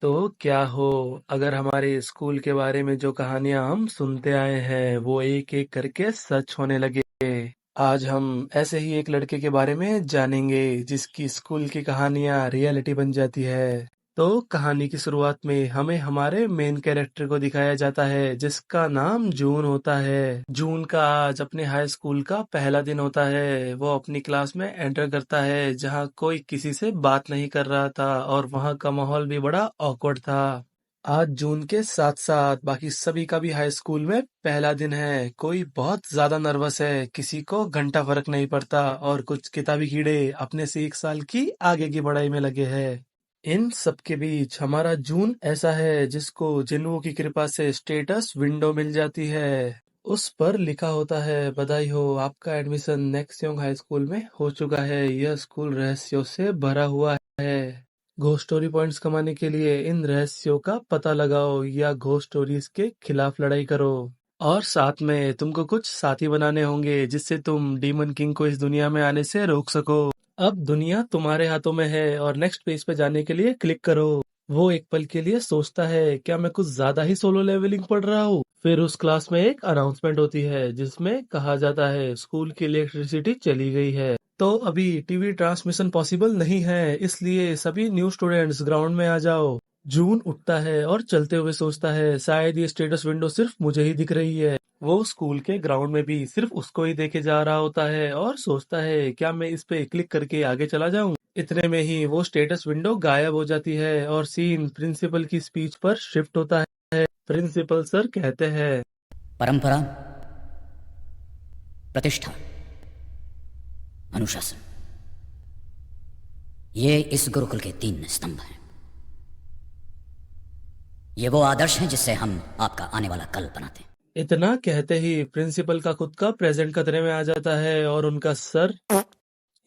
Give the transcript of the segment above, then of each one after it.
तो क्या हो अगर हमारे स्कूल के बारे में जो कहानियां हम सुनते आए हैं वो एक एक करके सच होने लगे। आज हम ऐसे ही एक लड़के के बारे में जानेंगे जिसकी स्कूल की कहानियां रियलिटी बन जाती है। तो कहानी की शुरुआत में हमें हमारे मेन कैरेक्टर को दिखाया जाता है जिसका नाम जून होता है। जून का आज अपने हाई स्कूल का पहला दिन होता है। वो अपनी क्लास में एंटर करता है जहाँ कोई किसी से बात नहीं कर रहा था और वहाँ का माहौल भी बड़ा ऑकवर्ड था। आज जून के साथ साथ बाकी सभी का भी हाई स्कूल में पहला दिन है। कोई बहुत ज्यादा नर्वस है, किसी को घंटा फर्क नहीं पड़ता और कुछ किताबी कीड़े अपने से 1 साल की आगे की पढ़ाई में लगे हैं। इन सब के बीच हमारा जून ऐसा है जिसको जिन्हों की कृपा से स्टेटस विंडो मिल जाती है। उस पर लिखा होता है, बधाई हो, आपका एडमिशन नेक्सियोंग हाई स्कूल में हो चुका है। यह स्कूल रहस्यों से भरा हुआ है। घोस्ट स्टोरी पॉइंट्स कमाने के लिए इन रहस्यों का पता लगाओ या घोस्ट स्टोरीज के खिलाफ लड़ाई करो। और साथ में तुमको कुछ साथी बनाने होंगे जिससे तुम डीमन किंग को इस दुनिया में आने से रोक सको। अब दुनिया तुम्हारे हाथों में है और नेक्स्ट पेज पे जाने के लिए क्लिक करो। वो एक पल के लिए सोचता है, क्या मैं कुछ ज्यादा ही सोलो लेवलिंग पढ़ रहा हूँ। फिर उस क्लास में एक अनाउंसमेंट होती है जिसमें कहा जाता है स्कूल की इलेक्ट्रिसिटी चली गई है, तो अभी टीवी ट्रांसमिशन पॉसिबल नहीं है, इसलिए सभी न्यू स्टूडेंट्स ग्राउंड में आ जाओ। जून उठता है और चलते हुए सोचता है शायद ये स्टेटस विंडो सिर्फ मुझे ही दिख रही है। वो स्कूल के ग्राउंड में भी सिर्फ उसको ही देखे जा रहा होता है और सोचता है क्या मैं इस पे क्लिक करके आगे चला जाऊं। इतने में ही वो स्टेटस विंडो गायब हो जाती है और सीन प्रिंसिपल की स्पीच पर शिफ्ट होता है। प्रिंसिपल सर कहते हैं, परंपरा, प्रतिष्ठा, अनुशासन, ये इस गुरुकुल के 3 स्तंभ हैं। ये वो आदर्श हैं जिससे हम आपका आने वाला कल बनाते हैं। इतना कहते ही प्रिंसिपल का खुद का प्रेजेंट खतरे में आ जाता है और उनका सर।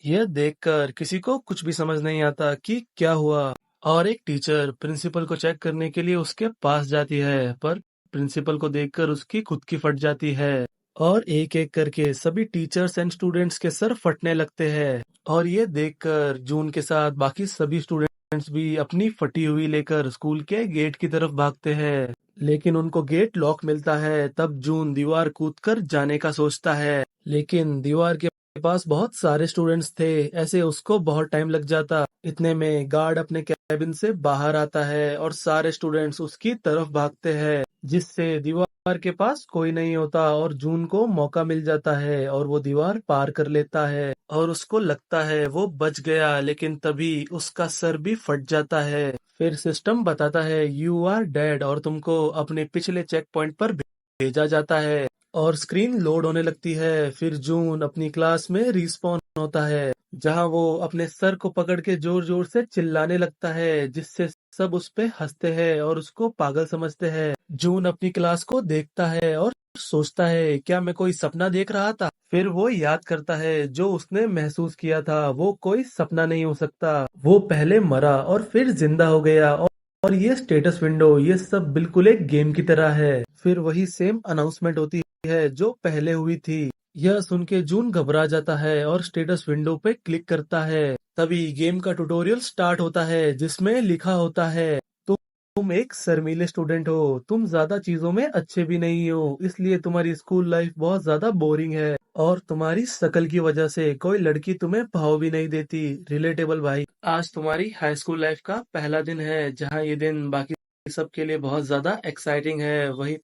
यह देखकर किसी को कुछ भी समझ नहीं आता कि क्या हुआ और एक टीचर प्रिंसिपल को चेक करने के लिए उसके पास जाती है, पर प्रिंसिपल को देखकर उसकी खुद की फट जाती है और एक एक करके सभी टीचर्स एंड स्टूडेंट्स के सर फटने लगते हैं। और ये देखकर जून के साथ बाकी सभी स्टूडेंट्स भी अपनी फटी हुई लेकर स्कूल के गेट की तरफ भागते हैं, लेकिन उनको गेट लॉक मिलता है। तब जून दीवार कूदकर जाने का सोचता है, लेकिन दीवार के पास बहुत सारे स्टूडेंट्स थे, ऐसे उसको बहुत टाइम लग जाता। इतने में गार्ड अपने कैबिन से बाहर आता है और सारे स्टूडेंट्स उसकी तरफ भागते हैं, जिससे दीवार के पास कोई नहीं होता और जून को मौका मिल जाता है और वो दीवार पार कर लेता है और उसको लगता है वो बच गया, लेकिन तभी उसका सर भी फट जाता है। फिर सिस्टम बताता है यू आर डेड और तुमको अपने पिछले चेक पॉइंट पर भेजा जाता है और स्क्रीन लोड होने लगती है। फिर जून अपनी क्लास में रिस्पॉन होता है जहां वो अपने सर को पकड़ के जोर जोर से चिल्लाने लगता है, जिससे सब उस पे हंसते हैं और उसको पागल समझते हैं। जून अपनी क्लास को देखता है और सोचता है क्या मैं कोई सपना देख रहा था। फिर वो याद करता है जो उसने महसूस किया था वो कोई सपना नहीं हो सकता, वो पहले मरा और फिर जिंदा हो गया और ये स्टेटस विंडो ये सब बिल्कुल एक गेम की तरह है। फिर वही सेम अनाउंसमेंट होती है जो पहले हुई थी। यह सुन के जून घबरा जाता है और स्टेटस विंडो पे क्लिक करता है। तभी गेम का ट्यूटोरियल स्टार्ट होता है जिसमें लिखा होता है, तुम एक शर्मीले स्टूडेंट हो, तुम ज्यादा चीजों में अच्छे भी नहीं हो, इसलिए तुम्हारी स्कूल लाइफ बहुत ज्यादा बोरिंग है और तुम्हारी शक्ल की वजह से कोई लड़की तुम्हें भाव भी नहीं देती। रिलेटेबल भाई, आज तुम्हारी हाई स्कूल लाइफ का पहला दिन है जहाँ ये दिन बाकी सबके लिए बहुत ज्यादा एक्साइटिंग है, वही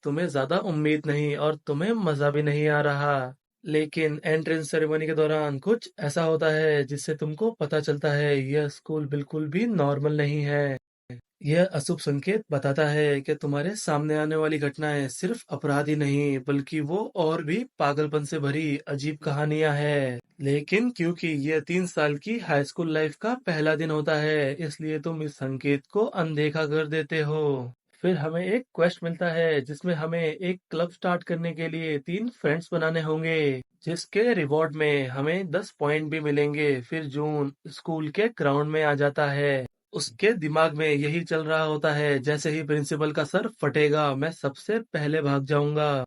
तुम्हें ज्यादा उम्मीद नहीं और तुम्हें मजा भी नहीं आ रहा। लेकिन एंट्रेंस सेरेमनी के दौरान कुछ ऐसा होता है जिससे तुमको पता चलता है यह स्कूल बिल्कुल भी नॉर्मल नहीं है। यह अशुभ संकेत बताता है कि तुम्हारे सामने आने वाली घटनाएं सिर्फ अपराध ही नहीं बल्कि वो और भी पागलपन से भरी अजीब कहानियां हैं। लेकिन क्योंकि यह 3 साल की हाई स्कूल लाइफ का पहला दिन होता है इसलिए तुम इस संकेत को अनदेखा कर देते हो। फिर हमें एक क्वेस्ट मिलता है जिसमें हमें एक क्लब स्टार्ट करने के लिए 3 फ्रेंड्स बनाने होंगे, जिसके रिवॉर्ड में हमें 10 पॉइंट भी मिलेंगे। फिर जून स्कूल के ग्राउंड में आ जाता है। उसके दिमाग में यही चल रहा होता है, जैसे ही प्रिंसिपल का सर फटेगा मैं सबसे पहले भाग जाऊंगा।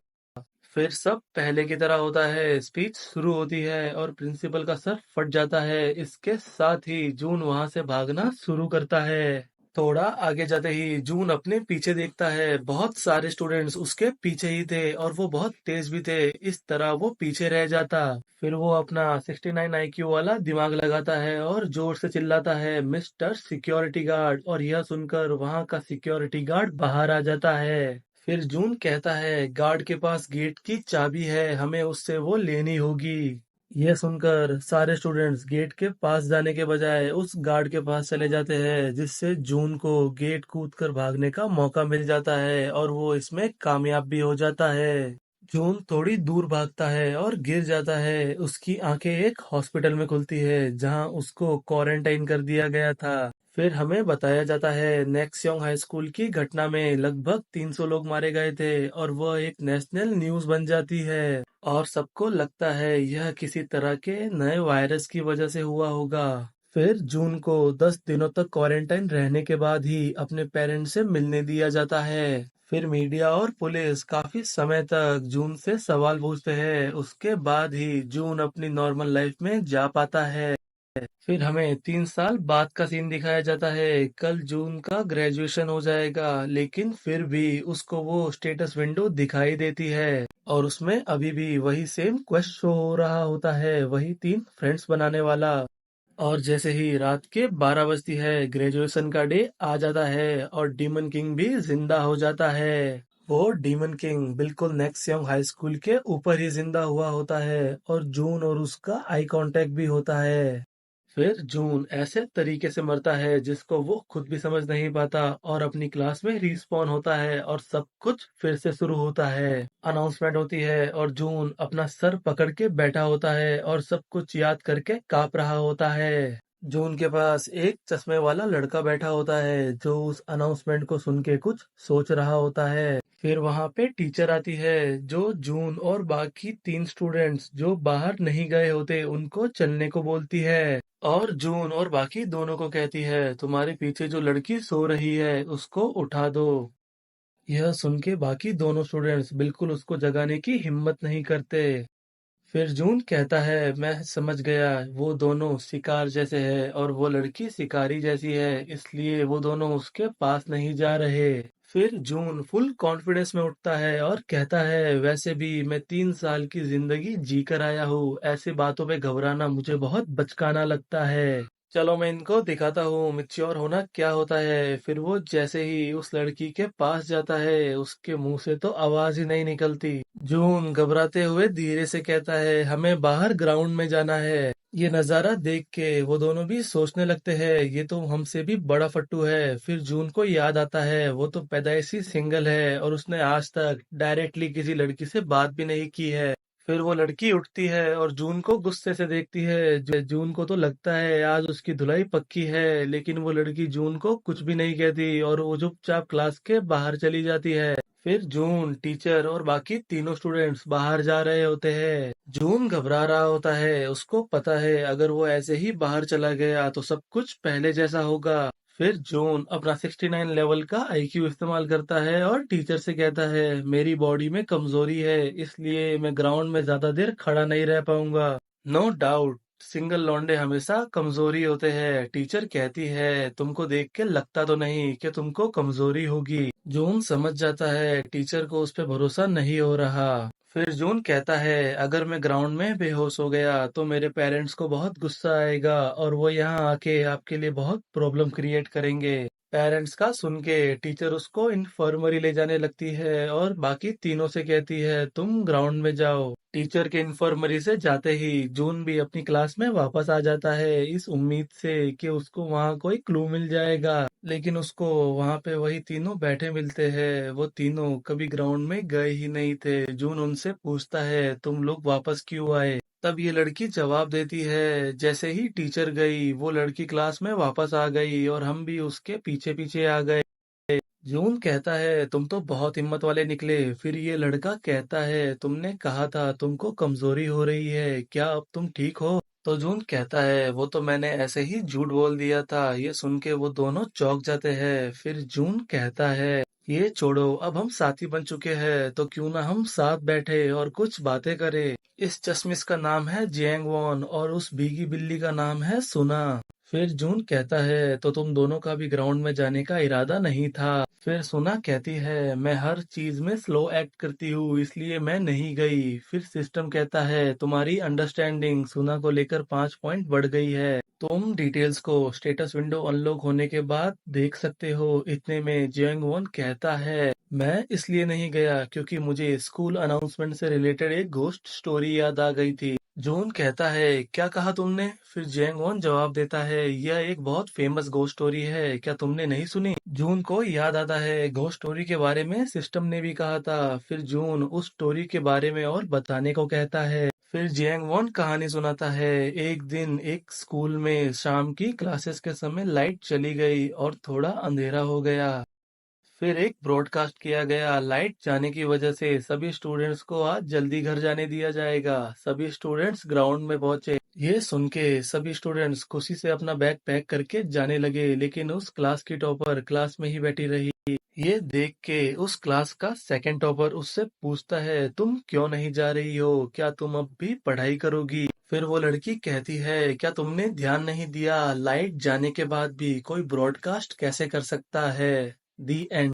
फिर सब पहले की तरह होता है, स्पीच शुरू होती है और प्रिंसिपल का सर फट जाता है। इसके साथ ही जून वहां से भागना शुरू करता है। थोड़ा आगे जाते ही जून अपने पीछे देखता है, बहुत सारे स्टूडेंट्स उसके पीछे ही थे और वो बहुत तेज भी थे, इस तरह वो पीछे रह जाता। फिर वो अपना 69 IQ वाला दिमाग लगाता है और जोर से चिल्लाता है, मिस्टर सिक्योरिटी गार्ड, और यह सुनकर वहां का सिक्योरिटी गार्ड बाहर आ जाता है। फिर जून कहता है, गार्ड के पास गेट की चाबी है, हमें उससे वो लेनी होगी। यह सुनकर सारे स्टूडेंट्स गेट के पास जाने के बजाय उस गार्ड के पास चले जाते हैं, जिससे जून को गेट कूदकर भागने का मौका मिल जाता है और वो इसमें कामयाब भी हो जाता है। जून थोड़ी दूर भागता है और गिर जाता है। उसकी आंखें एक हॉस्पिटल में खुलती है जहां उसको क्वारंटाइन कर दिया गया था। फिर हमें बताया जाता है, नेक्सियोंग हाई स्कूल की घटना में लगभग 300 लोग मारे गए थे और वह एक नेशनल न्यूज बन जाती है और सबको लगता है यह किसी तरह के नए वायरस की वजह से हुआ होगा। फिर जून को 10 दिनों तक क्वारंटाइन रहने के बाद ही अपने पेरेंट्स से मिलने दिया जाता है। फिर मीडिया और पुलिस काफी समय तक जून से सवाल पूछते हैं, उसके बाद ही जून अपनी नॉर्मल लाइफ में जा पाता है। फिर हमें 3 साल बाद का सीन दिखाया जाता है। कल जून का ग्रेजुएशन हो जाएगा, लेकिन फिर भी उसको वो स्टेटस विंडो दिखाई देती है और उसमें अभी भी वही सेम क्वेस्ट शो हो रहा होता है, वही 3 फ्रेंड्स बनाने वाला। और जैसे ही रात के 12 बजती है, ग्रेजुएशन का डे आ जाता है और डीमन किंग भी जिंदा हो जाता है। वो डीमन किंग बिल्कुल नेक्सियम हाई स्कूल के ऊपर ही जिंदा हुआ होता है और जून और उसका आई कांटेक्ट भी होता है। फिर जून ऐसे तरीके से मरता है जिसको वो खुद भी समझ नहीं पाता और अपनी क्लास में रिस्पॉन होता है और सब कुछ फिर से शुरू होता है। अनाउंसमेंट होती है और जून अपना सर पकड़ के बैठा होता है और सब कुछ याद करके कांप रहा होता है। जून के पास एक चश्मे वाला लड़का बैठा होता है जो उस अनाउंसमेंट को सुन के कुछ सोच रहा होता है। फिर वहां पे टीचर आती है जो जून और बाकी 3 स्टूडेंट्स जो बाहर नहीं गए होते उनको चलने को बोलती है और जून और बाकी दोनों को कहती है, तुम्हारे पीछे जो लड़की सो रही है उसको उठा दो। यह सुन के बाकी दोनों स्टूडेंट्स बिल्कुल उसको जगाने की हिम्मत नहीं करते। फिर जून कहता है, मैं समझ गया, वो दोनों शिकार जैसे हैं और वो लड़की शिकारी जैसी है, इसलिए वो दोनों उसके पास नहीं जा रहे। फिर जून फुल कॉन्फिडेंस में उठता है और कहता है, वैसे भी मैं 3 साल की जिंदगी जी कर आया हूँ, ऐसी बातों पे घबराना मुझे बहुत बचकाना लगता है। चलो मैं इनको दिखाता हूँ मिच्योर होना क्या होता है। फिर वो जैसे ही उस लड़की के पास जाता है, उसके मुंह से तो आवाज ही नहीं निकलती। जून घबराते हुए धीरे से कहता है, हमें बाहर ग्राउंड में जाना है। ये नजारा देख के वो दोनों भी सोचने लगते हैं, ये तो हमसे भी बड़ा फट्टू है। फिर जून को याद आता है वो तो पैदाइशी सिंगल है और उसने आज तक डायरेक्टली किसी लड़की से बात भी नहीं की है। फिर वो लड़की उठती है और जून को गुस्से से देखती है। जून को तो लगता है आज उसकी धुलाई पक्की है, लेकिन वो लड़की जून को कुछ भी नहीं कहती और वो चुपचाप क्लास के बाहर चली जाती है। फिर जून, टीचर और बाकी तीनों स्टूडेंट्स बाहर जा रहे होते हैं। जून घबरा रहा होता है, उसको पता है अगर वो ऐसे ही बाहर चला गया तो सब कुछ पहले जैसा होगा। फिर जून अपना 69 लेवल का आईक्यू इस्तेमाल करता है और टीचर से कहता है, मेरी बॉडी में कमजोरी है, इसलिए मैं ग्राउंड में ज्यादा देर खड़ा नहीं रह पाऊंगा। नो डाउट सिंगल लौंडे हमेशा कमजोरी होते हैं। टीचर कहती है, तुमको देख के लगता तो नहीं कि तुमको कमजोरी होगी। जून समझ जाता है टीचर को उस पर भरोसा नहीं हो रहा। फिर जून कहता है, अगर मैं ग्राउंड में बेहोश हो गया तो मेरे पेरेंट्स को बहुत गुस्सा आएगा और वो यहाँ आके आपके लिए बहुत प्रॉब्लम क्रिएट करेंगे। पेरेंट्स का सुन के टीचर उसको इन्फर्मरी ले जाने लगती है और बाकी तीनों से कहती है, तुम ग्राउंड में जाओ। टीचर के इन्फर्मरी से जाते ही जून भी अपनी क्लास में वापस आ जाता है, इस उम्मीद से कि उसको वहाँ कोई क्लू मिल जाएगा। लेकिन उसको वहाँ पे वही तीनों बैठे मिलते हैं। वो तीनों कभी ग्राउंड में गए ही नहीं थे। जून उनसे पूछता है, तुम लोग वापस क्यों आए? तब ये लड़की जवाब देती है, जैसे ही टीचर गई वो लड़की क्लास में वापस आ गई और हम भी उसके पीछे पीछे आ गए। जून कहता है, तुम तो बहुत हिम्मत वाले निकले। फिर ये लड़का कहता है, तुमने कहा था तुमको कमजोरी हो रही है, क्या अब तुम ठीक हो? तो जून कहता है, वो तो मैंने ऐसे ही झूठ बोल दिया था। ये सुन के वो दोनों चौंक जाते हैं। फिर जून कहता है, ये छोड़ो, अब हम साथी बन चुके हैं तो क्यों ना हम साथ बैठे और कुछ बातें करें। इस चश्मिश का नाम है जियांग वॉन और उस भीगी बिल्ली का नाम है सुना। फिर जून कहता है तो तुम दोनों का भी ग्राउंड में जाने का इरादा नहीं था। फिर सुना कहती है मैं हर चीज में स्लो एक्ट करती हूँ इसलिए मैं नहीं गई। फिर सिस्टम कहता है तुम्हारी अंडरस्टैंडिंग सुना को लेकर 5 पॉइंट बढ़ गई है। तुम डिटेल्स को स्टेटस विंडो अनलॉक होने के बाद देख सकते हो। इतने में जियांग वॉन कहता है मैं इसलिए नहीं गया क्योंकि मुझे स्कूल अनाउंसमेंट से रिलेटेड एक घोस्ट स्टोरी याद आ गई थी। जून कहता है क्या कहा तुमने? फिर जैंग वॉन जवाब देता है यह एक बहुत फेमस घोस्ट स्टोरी है, क्या तुमने नहीं सुनी? जून को याद आता है घोस्ट स्टोरी के बारे में सिस्टम ने भी कहा था। फिर जून उस स्टोरी के बारे में और बताने को कहता है। फिर जियांग वॉन कहानी सुनाता है एक दिन एक स्कूल में शाम की क्लासेस के समय लाइट चली गई और थोड़ा अंधेरा हो गया। फिर एक ब्रॉडकास्ट किया गया लाइट जाने की वजह से सभी स्टूडेंट्स को आज जल्दी घर जाने दिया जाएगा। सभी स्टूडेंट्स ग्राउंड में पहुंचे। ये सुन के सभी स्टूडेंट्स खुशी से अपना बैग पैक करके जाने लगे लेकिन उस क्लास की टॉपर क्लास में ही बैठी रही। ये देख के उस क्लास का सेकंड टॉपर उससे पूछता है तुम क्यों नहीं जा रही हो, क्या तुम अब भी पढ़ाई करोगी? फिर वो लड़की कहती है क्या तुमने ध्यान नहीं दिया लाइट जाने के बाद भी कोई ब्रॉडकास्ट कैसे कर सकता है? दी एंड।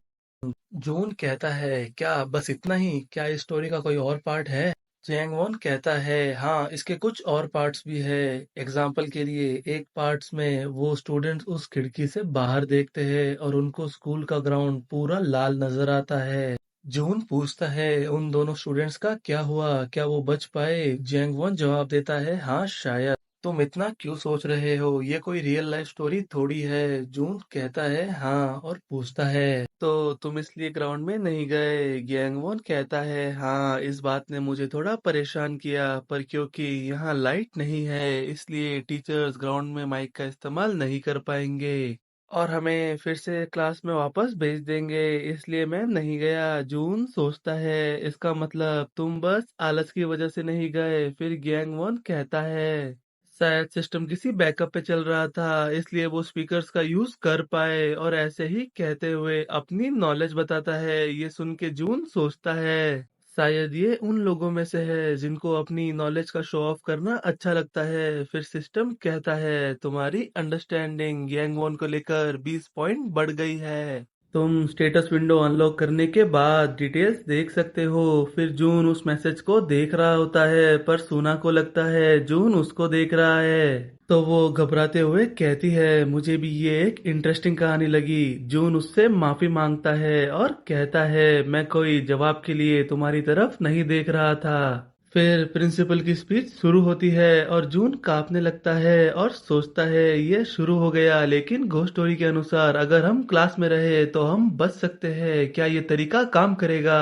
जून कहता है क्या बस इतना ही, क्या इस स्टोरी का कोई और पार्ट है? जैंग वॉन कहता है हाँ इसके कुछ और पार्ट्स भी है। एग्जाम्पल के लिए एक पार्ट्स में वो स्टूडेंट्स उस खिड़की से बाहर देखते हैं और उनको स्कूल का ग्राउंड पूरा लाल नजर आता है। जून पूछता है उन दोनों स्टूडेंट्स का क्या हुआ, क्या वो बच पाए? जैंग वॉन जवाब देता है हाँ शायद। तुम इतना क्यों सोच रहे हो, ये कोई रियल लाइफ स्टोरी थोड़ी है। जून कहता है हाँ और पूछता है तो तुम इसलिए ग्राउंड में नहीं गए? गैंगवॉन कहता है हाँ इस बात ने मुझे थोड़ा परेशान किया पर क्योंकि यहाँ लाइट नहीं है इसलिए टीचर्स ग्राउंड में माइक का इस्तेमाल नहीं कर पाएंगे और हमें फिर से क्लास में वापस भेज देंगे इसलिए मैं नहीं गया। जून सोचता है इसका मतलब तुम बस आलस की वजह से नहीं गए। फिर गैंगवॉन कहता है शायद सिस्टम किसी बैकअप पे चल रहा था इसलिए वो स्पीकर्स का यूज कर पाए और ऐसे ही कहते हुए अपनी नॉलेज बताता है। ये सुन के जून सोचता है शायद ये उन लोगों में से है जिनको अपनी नॉलेज का शो ऑफ करना अच्छा लगता है। फिर सिस्टम कहता है तुम्हारी अंडरस्टैंडिंग गैंगवॉन को लेकर 20 पॉइंट बढ़ गई है। तुम स्टेटस विंडो अनलॉक करने के बाद डिटेल्स देख सकते हो। फिर जून उस मैसेज को देख रहा होता है पर सुना को लगता है जून उसको देख रहा है तो वो घबराते हुए कहती है मुझे भी ये एक इंटरेस्टिंग कहानी लगी। जून उससे माफी मांगता है और कहता है मैं कोई जवाब के लिए तुम्हारी तरफ नहीं देख रहा था। फिर प्रिंसिपल की स्पीच शुरू होती है और जून कांपने लगता है और सोचता है ये शुरू हो गया लेकिन घोस्ट स्टोरी के अनुसार अगर हम क्लास में रहे तो हम बच सकते हैं, क्या ये तरीका काम करेगा?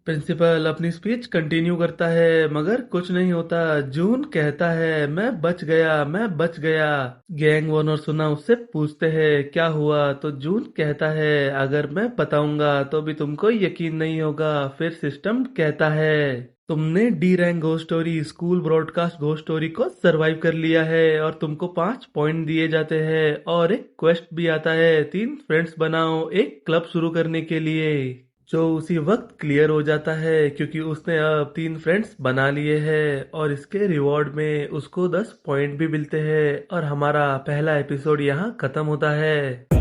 प्रिंसिपल अपनी स्पीच कंटिन्यू करता है मगर कुछ नहीं होता। जून कहता है मैं बच गया, मैं बच गया। गैंग वन और सुना उससे पूछते हैं क्या हुआ तो जून कहता है अगर मैं बताऊंगा तो भी तुमको यकीन नहीं होगा। फिर सिस्टम कहता है तुमने D rank ghost story school broadcast ghost story को सरवाइव कर लिया है और तुमको 5 पॉइंट दिए जाते हैं और एक क्वेस्ट भी आता है 3 फ्रेंड्स बनाओ एक क्लब शुरू करने के लिए, जो उसी वक्त क्लियर हो जाता है क्योंकि उसने अब 3 फ्रेंड्स बना लिए हैं और इसके रिवॉर्ड में उसको 10 पॉइंट भी मिलते हैं और हमारा पहला एपिसोड यहाँ खत्म होता है।